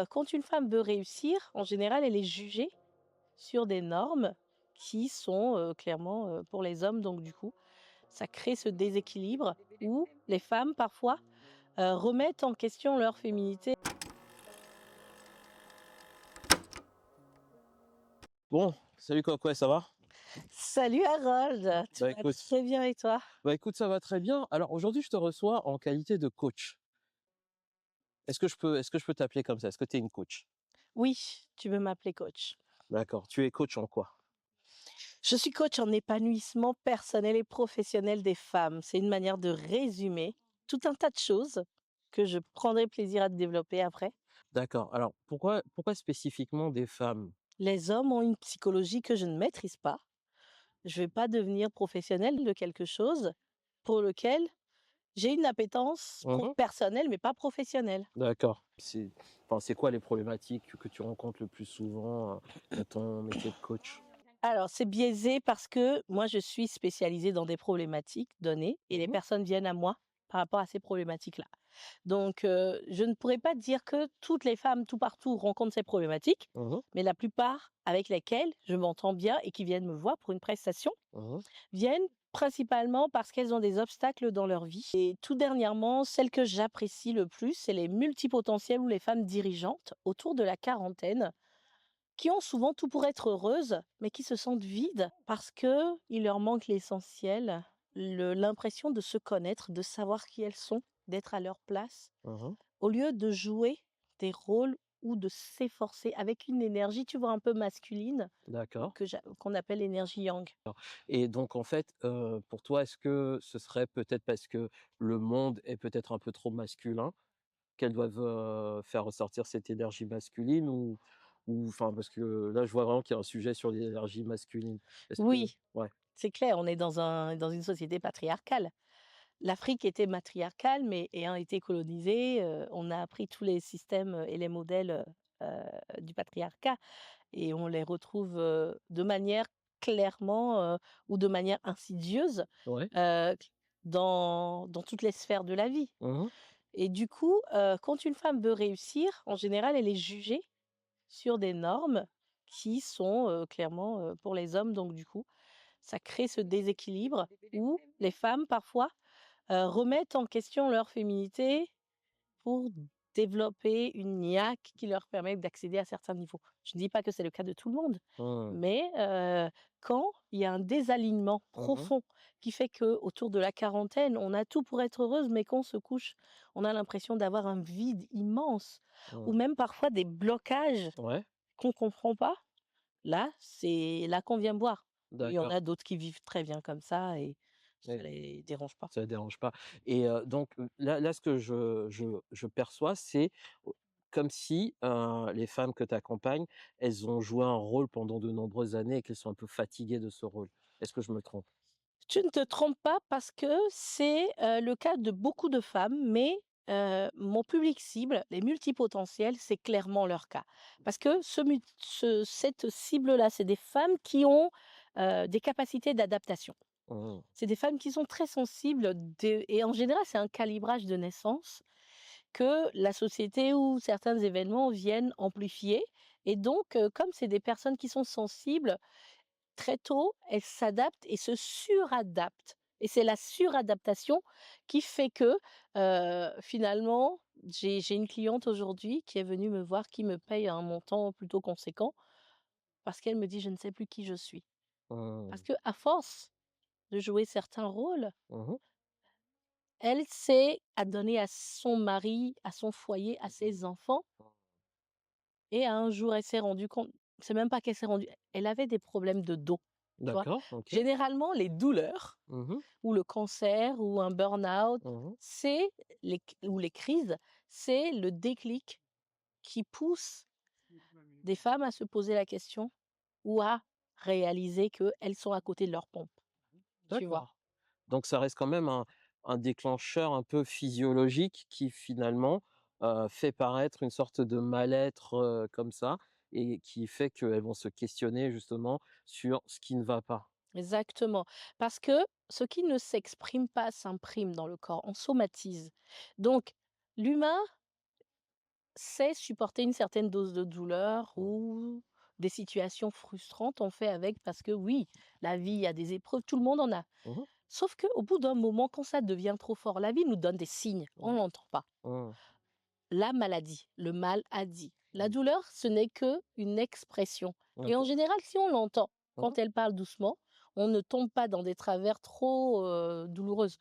quand une femme veut réussir, en général, elle est jugée sur des normes qui sont, clairement, pour les hommes. Donc du coup, ça crée ce déséquilibre où les femmes, parfois, remettent en question leur féminité. Bon, salut Coco, ça va? Salut Harold, tout Bah va écoute, très bien et toi? ça va très bien. Alors aujourd'hui, je te reçois en qualité de coach. Est-ce que je peux t'appeler comme ça? Est-ce que tu es une coach? Oui, tu peux m'appeler coach. D'accord. Tu es coach en quoi? Je suis coach en épanouissement personnel et professionnel des femmes. C'est une manière de résumer tout un tas de choses que je prendrai plaisir à te développer après. D'accord. Alors pourquoi spécifiquement des femmes? Les hommes ont une psychologie que je ne maîtrise pas. Je vais pas devenir professionnelle de quelque chose pour lequel j'ai une appétence Mhm. personnelle, mais pas professionnelle. D'accord. C'est quoi les problématiques que tu rencontres le plus souvent dans ton métier de coach? Alors, c'est biaisé parce que moi, je suis spécialisée dans des problématiques données et les Mhm. personnes viennent à moi par rapport à ces problématiques-là. Donc, je ne pourrais pas dire que toutes les femmes, tout partout, rencontrent ces problématiques, Mhm. mais la plupart avec lesquelles je m'entends bien et qui viennent me voir pour une prestation, Mhm. viennent principalement parce qu'elles ont des obstacles dans leur vie. Et tout dernièrement, celle que j'apprécie le plus, c'est les multipotentielles ou les femmes dirigeantes autour de la quarantaine qui ont souvent tout pour être heureuses, mais qui se sentent vides parce que il leur manque l'essentiel, l'impression de se connaître, de savoir qui elles sont, d'être à leur place, Mhm. au lieu de jouer des rôles ou de s'efforcer avec une énergie, tu vois, un peu masculine, D'accord. qu'on appelle l'énergie yang. Et donc en fait, pour toi, est-ce que ce serait peut-être parce que le monde est peut-être un peu trop masculin? Qu'elles doivent, faire ressortir cette énergie masculine ou enfin parce que là, je vois vraiment qu'il y a un sujet sur l'énergie masculine. Est-ce que Oui, ouais. c'est clair, on est dans une société patriarcale. L'Afrique était matriarcale, mais ayant été colonisée, on a appris tous les systèmes, et les modèles, du patriarcat et on les retrouve, de manière clairement, ou de manière insidieuse, Ouais. heu, dans toutes les sphères de la vie Mmh. et du coup, quand une femme veut réussir, en général, elle est jugée sur des normes qui sont, clairement, pour les hommes. Donc du coup, ça crée ce déséquilibre où les femmes, parfois, remettent en question leur féminité pour développer une niaque qui leur permet d'accéder à certains niveaux. Je ne dis pas que c'est le cas de tout le monde, Mmh. mais quand il y a un désalignement Mmh. profond qui fait que autour de la quarantaine, on a tout pour être heureuse, mais qu'on se couche, on a l'impression d'avoir un vide immense ou Mmh. même parfois des blocages Ouais, qu'on comprend pas. Là, c'est là qu'on vient boire. Il y en d'accord. a d'autres qui vivent très bien comme ça et ça Et les dérange pas. ça dérange pas et donc là, ce que je perçois, c'est comme si, les femmes que tu accompagnes, elles ont joué un rôle pendant de nombreuses années et qu'elles sont un peu fatiguées de ce rôle. Est-ce que je me trompe? Tu ne te trompes pas parce que c'est, le cas de beaucoup de femmes, mais mon public cible, les multipotentiels, c'est clairement leur cas. Parce que cette cible-là, c'est des femmes qui ont, des capacités d'adaptation. Mmh. C'est des femmes qui sont très sensibles et en général, c'est un calibrage de naissance que la société ou certains événements viennent amplifier et donc comme c'est des personnes qui sont sensibles, très tôt, elles s'adaptent et se suradaptent et c'est la suradaptation qui fait que, finalement, j'ai une cliente aujourd'hui qui est venue me voir, qui me paye un montant plutôt conséquent parce qu'elle me dit: «Je ne sais plus qui je suis». Parce Mmh. qu'à force de jouer certains rôles, Mmh. elle s'est adonnée à son mari, à son foyer, à ses enfants et un jour, elle s'est rendue compte c'est même pas qu'elle s'est rendue elle avait des problèmes de dos, tu vois? D'accord, OK. Généralement, les douleurs Mmh. ou le cancer ou un burn-out, Mmh. c'est les crises, c'est le déclic qui pousse des femmes à se poser la question ou à réaliser qu'elles sont à côté de leur pompe, tu vois? D'accord. Donc ça reste quand même un déclencheur un peu physiologique qui finalement, fait paraître une sorte de mal-être, comme ça et qui fait qu'elles vont se questionner justement sur ce qui ne va pas. Exactement. Parce que ce qui ne s'exprime pas s'imprime dans le corps, on somatise. Donc, l'humain c'est supporter une certaine dose de douleur Mmh. ou des situations frustrantes, on fait avec parce que oui, la vie, il y a des épreuves, tout le monde en a. Mmh mh. Sauf qu'au bout d'un moment, quand ça devient trop fort, la vie nous donne des signes, on Mmh. l'entend pas. Mmh. La maladie, le mal a dit. La Mmh. douleur, ce n'est que une expression. Et en OK. général, si on l'entend Mmh mh. quand elle parle doucement, on ne tombe pas dans des travers trop douloureuses.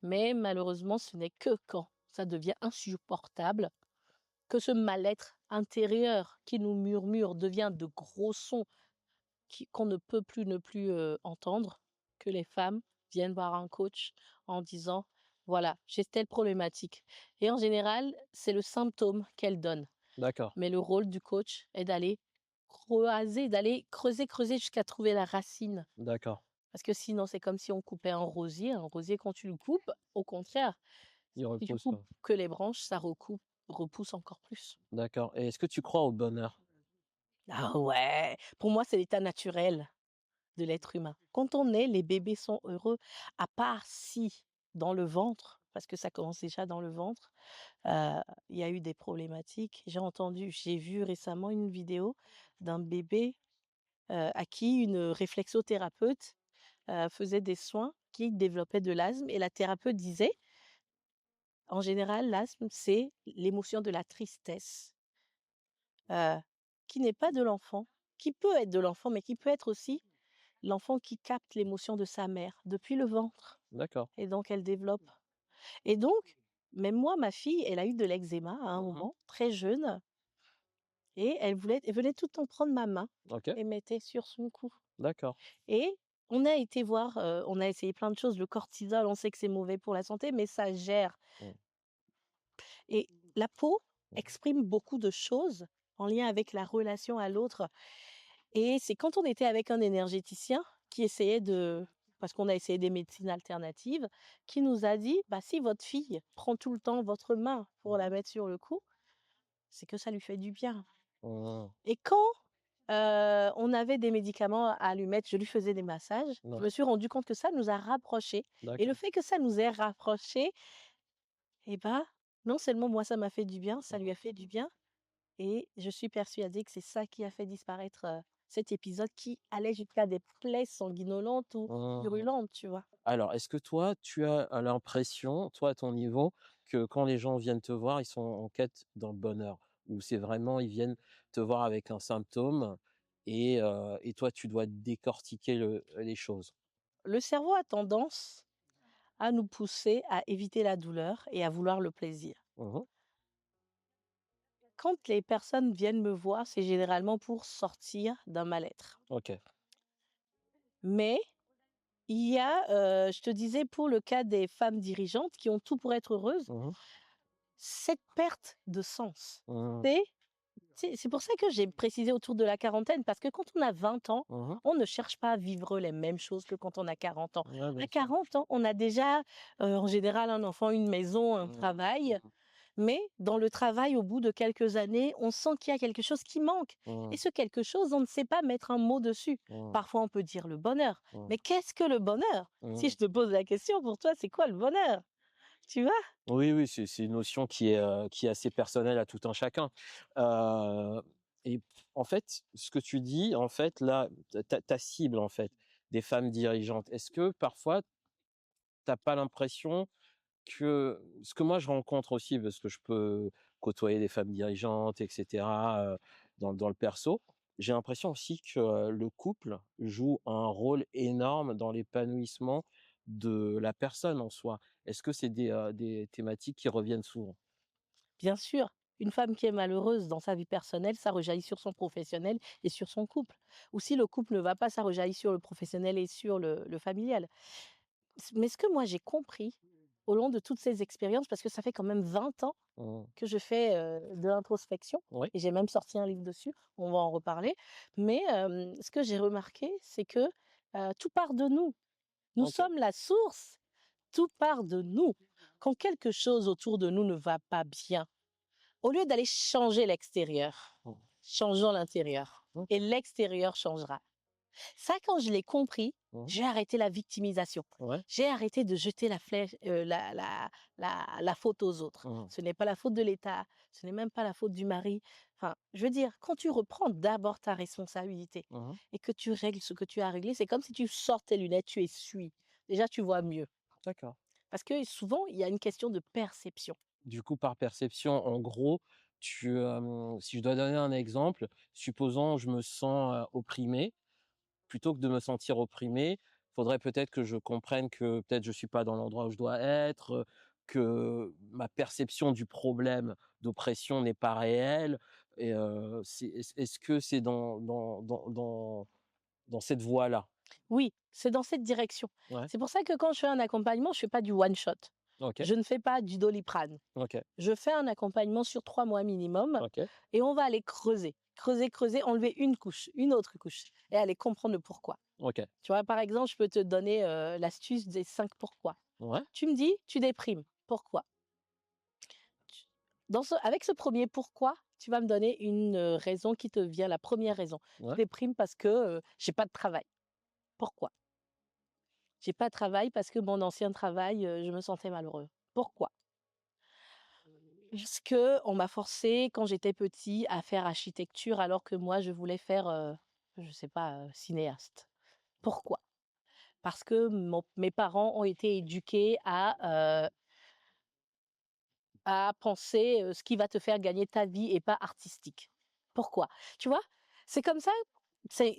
Mais malheureusement, ce n'est que quand ça devient insupportable que ce mal-être intérieur qui nous murmure devient de gros sons qu'on ne peut plus ne plus entendre, que les femmes viennent voir un coach en disant, voilà, j'ai telle problématique. Et en général, c'est le symptôme qu'elle donne. D'accord, Mais le rôle du coach est d'aller croiser, d'aller creuser, creuser jusqu'à trouver la racine. d'accord. Parce que sinon, c'est comme si on coupait un rosier. Un rosier, quand tu le coupes, au contraire, Il si tu repousse, coupes que les branches, ça recoupe, repousse encore plus. d'accord et est-ce que tu crois au bonheur? Ah ouais, pour moi, c'est l'état naturel de l'être humain. Quand on est, les bébés sont heureux, à part si dans le ventre, parce que ça commence déjà dans le ventre, heu, il y a eu des problématiques. J'ai vu récemment une vidéo d'un bébé, à qui une réflexothérapeute, faisait des soins, qui développait de l'asthme et la thérapeute disait: «En général, l'asthme, c'est l'émotion de la tristesse, heu, qui n'est pas de l'enfant, qui peut être de l'enfant, mais qui peut être aussi l'enfant qui capte l'émotion de sa mère depuis le ventre D'accord. et donc elle développe et donc même moi, ma fille, elle a eu de l'eczéma à un Mmh mh. moment, très jeune et elle venait tout le temps prendre ma main OK, et mettait sur son cou d'accord. et on a été voir, on a essayé plein de choses. Le cortisol, on sait que c'est mauvais pour la santé, mais ça gère Mmh. et la peau Mmh. exprime beaucoup de choses en lien avec la relation à l'autre. Et c'est quand on était avec un énergéticien qui essayait de parce qu'on a essayé des médecines alternatives, qui nous a dit: «Bah, si votre fille prend tout le temps votre main pour la Mmh. mettre sur le cou, c'est que ça lui fait du bien» Mmh. et quand, on avait des médicaments à lui mettre, je lui faisais des massages, je Ouais, me suis rendu compte que ça nous a rapprochés et le d'accord. fait que ça nous ait rapprochés et bah, non seulement moi ça m'a fait du bien, ça lui Mmh. a fait du bien et je suis persuadée que c'est ça qui a fait disparaître, cet épisode qui allait jusqu'à des plaies sanguinolentes ou Mmh. purulentes, tu vois? Alors, est-ce que toi, tu as l'impression, toi, à ton niveau, que quand les gens viennent te voir, ils sont en quête d'un bonheur? Ou c'est vraiment, ils viennent te voir avec un symptôme et toi, tu dois décortiquer les choses? Le cerveau a tendance à nous pousser à éviter la douleur et à vouloir le plaisir. Mmh mh. Quand les personnes viennent me voir, c'est généralement pour sortir d'un mal-être. OK. Mais il y a, je te disais pour le cas des femmes dirigeantes qui ont tout pour être heureuses, Mmh mh. cette perte de sens, Mmh. c'est c'est pour ça que j'ai précisé autour de la quarantaine, parce que quand on a 20 ans, Mmh. on ne cherche pas à vivre les mêmes choses que quand on a 40 ans. Ouais, bien À sûr. 40 ans, on a déjà, en général, un enfant, une maison, un Mmh. travail, Mmh. mais dans le travail, au bout de quelques années, on sent qu'il y a quelque chose qui manque et Mmh. ce quelque chose, on ne sait pas mettre un mot dessus. Mmh. Parfois, on peut dire le bonheur, Mmh. mais qu'est-ce que le bonheur? Si Mmh. je te pose la question, pour toi, c'est quoi le bonheur? Tu vois? Oui, oui, c'est une notion qui est assez personnelle à tout un chacun. Heu et en fait, ce que tu dis, en fait, là, ta cible, en fait, des femmes dirigeantes, est-ce que parfois, tu as pas l'impression que ce que moi je rencontre aussi, parce que je peux côtoyer des femmes dirigeantes et cetera, dans le perso, j'ai l'impression aussi que, le couple joue un rôle énorme dans l'épanouissement de la personne en soi. Est-ce que c'est des thématiques qui reviennent souvent? Bien sûr, une femme qui est malheureuse dans sa vie personnelle, ça rejaillit sur son professionnel et sur son couple. Ou si le couple ne va pas, ça rejaillit sur le professionnel et sur le familial. Mais ce que moi j'ai compris au long de toutes ces expériences, parce que ça fait quand même 20 ans Mmh. que je fais de l'introspection, Oui, et j'ai même sorti un livre dessus, on va en reparler. Mais ce que j'ai remarqué, c'est que tout part de nous. Nous OK. sommes la source, tout part de nous. Quand quelque chose autour de nous ne va pas bien, au lieu d'aller changer l'extérieur, Mmh. changeons l'intérieur et OK. l'extérieur changera. Ça, quand je l'ai compris, Mmh. j'ai arrêté la victimisation. Ouais. J'ai arrêté de jeter la flèche, la faute aux autres. Mmh. Ce n'est pas la faute de l'État, ce n'est même pas la faute du mari. Enfin, je veux dire, quand tu reprends d'abord ta responsabilité Mmh. et que tu règles ce que tu as réglé, c'est comme si tu sors tes lunettes, tu essuies. Déjà, tu vois mieux. D'accord. Parce que souvent, il y a une question de perception. Du coup, par perception, en gros, si je dois donner un exemple, supposons je me sens, opprimé, plutôt que de me sentir opprimé, faudrait peut-être que je comprenne que peut-être je suis pas dans l'endroit où je dois être, que ma perception du problème d'oppression n'est pas réelle et est-ce que c'est dans cette voie-là? Oui, c'est dans cette direction. Ouais, C'est pour ça que quand je fais un accompagnement, je fais pas du one shot. OK, Je ne fais pas du Doliprane. OK, Je fais un accompagnement sur 3 mois minimum OK, et on va aller creuser, creuser, creuser, enlever une couche, une autre couche et aller comprendre le pourquoi. OK. Tu vois, par exemple, je peux te donner, l'astuce des 5 pourquoi. Ouais, Tu me dis: «Tu déprimes, pourquoi?» Tu avec ce premier pourquoi, tu vas me donner une, raison qui te vient, la première raison. «Je ouais, déprime parce que, j'ai pas de travail». Pourquoi? «J'ai pas de travail parce que mon ancien travail, je me sentais malheureux». Pourquoi? Parce que on m'a forcé quand j'étais petit à faire architecture alors que moi je voulais faire, je sais pas, cinéaste. Pourquoi? Parce que mes parents ont été éduqués à penser, ce qui va te faire gagner ta vie et pas artistique. Pourquoi? Tu vois? C'est comme ça, c'est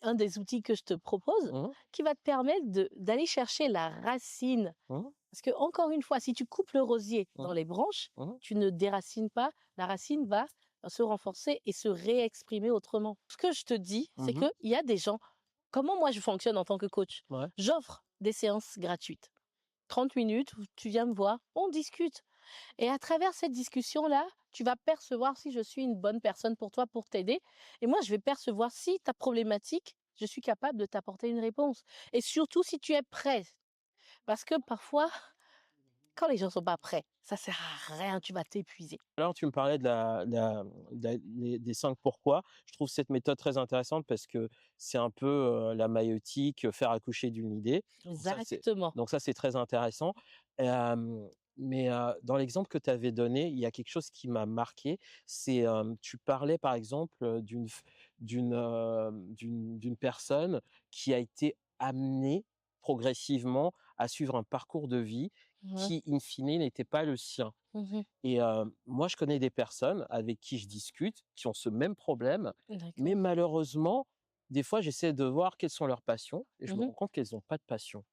un des outils que je te propose mmh, qui va te permettre d'aller chercher la racine. mmh, Parce que encore une fois, si tu coupes le rosier dans mmh, les branches, mmh, tu ne déracines pas, la racine va se renforcer et se réexprimer autrement. Ce que je te dis, c'est mmh, qu'il y a des gens, comment moi je fonctionne en tant que coach? ouais, J'offre des séances gratuites. 30 minutes où tu viens me voir, on discute. Et à travers cette discussion-là, tu vas percevoir si je suis une bonne personne pour toi, pour t'aider. Et moi, je vais percevoir si ta problématique, je suis capable de t'apporter une réponse. Et surtout si tu es prêt. Parce que parfois, quand les gens sont pas prêts, ça sert à rien, tu vas t'épuiser. alors tu me parlais des 5 pourquoi. Je trouve cette méthode très intéressante parce que c'est un peu, la maïeutique, faire accoucher d'une idée. Donc ça c'est Exactement. donc ça c'est très intéressant. Hem, mais, dans l'exemple que tu avais donné, il y a quelque chose qui m'a marqué. C'est, tu parlais par exemple, d'une personne qui a été amenée progressivement à suivre un parcours de vie Ouais. qui, in fine, n'était pas le sien. Mmh. Et moi, je connais des personnes avec qui je discute, qui ont ce même problème, mais D'accord. malheureusement, des fois, j'essaie de voir quelles sont leurs passions et je me Mmh. rends compte qu'elles n'ont pas de passion.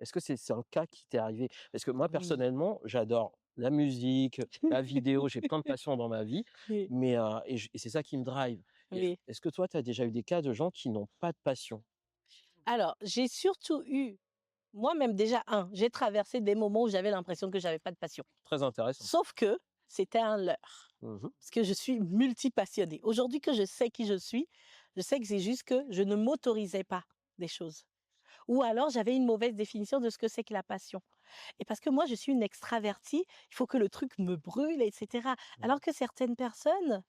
Est-ce que c'est un cas qui t'est arrivé? Parce que moi, Oui. personnellement, j'adore la musique, la vidéo, j'ai plein de passions dans ma vie, Oui, mais et c'est ça qui me drive. Et oui. est-ce que toi, tu as déjà eu des cas de gens qui n'ont pas de passion? Alors, j'ai surtout eu moi-même déjà j'ai traversé des moments où j'avais l'impression que j'avais pas de passion. Très intéressant. Sauf que c'était un leurre, Mmh. parce que je suis multipassionnée. Aujourd'hui que je sais qui je suis, je sais que c'est juste que je ne m'autorisais pas des choses. Ou alors j'avais une mauvaise définition de ce que c'est que la passion. Et parce que moi je suis une extravertie, il faut que le truc me brûle et cetera. Mmh. Alors que certaines personnes,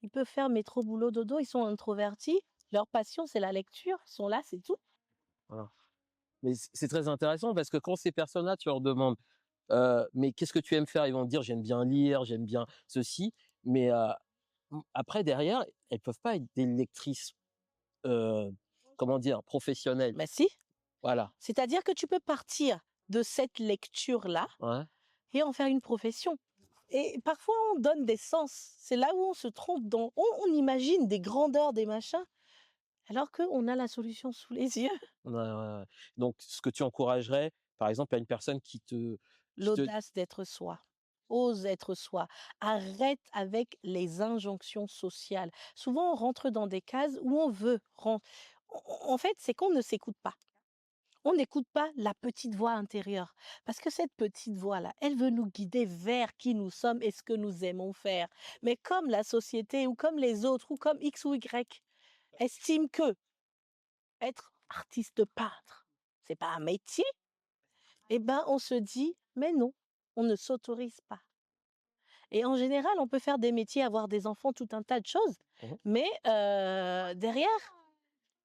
ils peuvent faire métro boulot dodo, ils sont introvertis, leur passion c'est la lecture, ils sont là, c'est tout. Voilà. Mais c'est très intéressant parce que quand ces personnes-là, tu leur demandes mais qu'est-ce que tu aimes faire? Ils vont te dire: «J'aime bien lire, j'aime bien ceci», mais après derrière, elles peuvent pas être des lectrices, heu, comment dire? Professionnelles. Mais si, Voilà. c'est-à-dire que tu peux partir de cette lecture-là Ouais. et en faire une profession. Et parfois, on donne des sens. C'est là où on se trompe on imagine des grandeurs, des machins, alors qu'on a la solution sous les yeux. Ouais, ouais, ouais. Donc ce que tu encouragerais, par exemple, à une personne qui te L'audace d'être soi. Ose être soi. Arrête avec les injonctions sociales. Souvent, on rentre dans des cases où on veut rentrer. En fait, c'est qu'on ne s'écoute pas. On n'écoute pas la petite voix intérieure. Parce que cette petite voix-là, elle veut nous guider vers qui nous sommes et ce que nous aimons faire. Mais comme la société ou comme les autres ou comme X ou Y estiment que être artiste peintre, c'est pas un métier, eh ben on se dit mais non, on ne s'autorise pas. Et en général, on peut faire des métiers, avoir des enfants, tout un tas de choses, mmh mais derrière,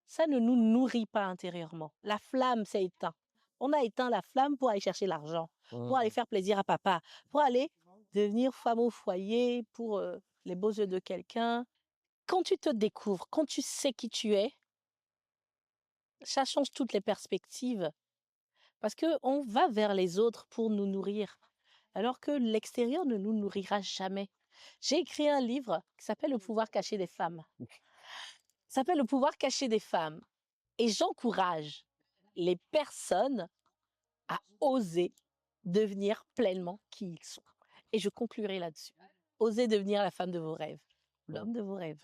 ça ne nous nourrit pas intérieurement. La flamme s'est éteinte. On a éteint la flamme pour aller chercher l'argent, pour aller Mmh. faire plaisir à papa, pour aller devenir femme au foyer, pour les beaux yeux de quelqu'un. Quand tu te découvres, quand tu sais qui tu es, ça change toutes les perspectives parce que on va vers les autres pour nous nourrir, alors que l'extérieur ne nous nourrira jamais. J'ai écrit un livre qui s'appelle Le pouvoir caché des femmes. Ça s'appelle Le pouvoir caché des femmes. Et j'encourage les personnes à oser devenir pleinement qui ils sont. Et je conclurai là-dessus. Osez devenir la femme de vos rêves, Mmh. l'homme de vos rêves.